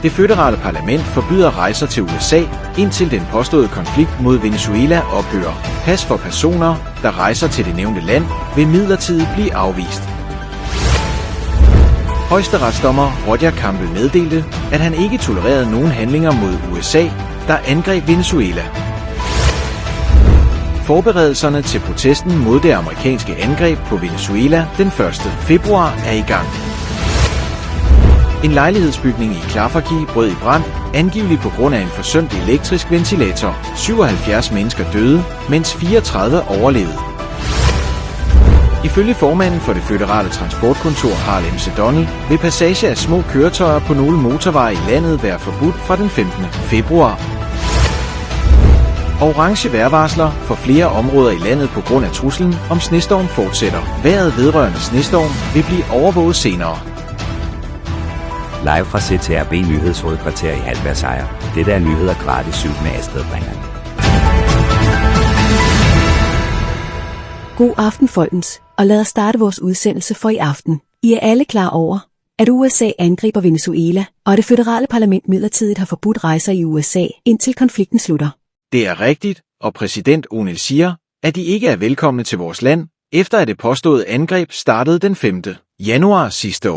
Det føderale parlament forbyder rejser til USA, indtil den påståede konflikt mod Venezuela ophører. Pas for personer, der rejser til det nævnte land, vil midlertidigt blive afvist. Højesteretsdommer Roger Campbell meddelte, at han ikke tolererede nogen handlinger mod USA, der angreb Venezuela. Forberedelserne til protesten mod det amerikanske angreb på Venezuela den 1. februar er i gang. En lejlighedsbygning i Clafferkey brød i brand, angiveligt på grund af en forsømt elektrisk ventilator. 77 mennesker døde, mens 34 overlevede. Ifølge formanden for det føderale transportkontor Harlem Sedonnel vil passage af små køretøjer på nogle motorveje i landet være forbudt fra den 15. februar. Orange vejrvarsler for flere områder i landet på grund af truslen om snestorm fortsætter. Vejret vedrørende snestorm vil blive overvåget senere. Live fra CTRB Nyhedshovedkvarter i Halbergsejr. Dette er nyheder gratis 7 med Astrid Bringer. God aften, folkens, og lad os starte vores udsendelse for i aften. I er alle klar over, at USA angriber Venezuela, og det føderale parlament midlertidigt har forbudt rejser i USA, indtil konflikten slutter. Det er rigtigt, og præsident O'Neill siger, at de ikke er velkomne til vores land, efter at det påståede angreb startede den 5. januar sidste år.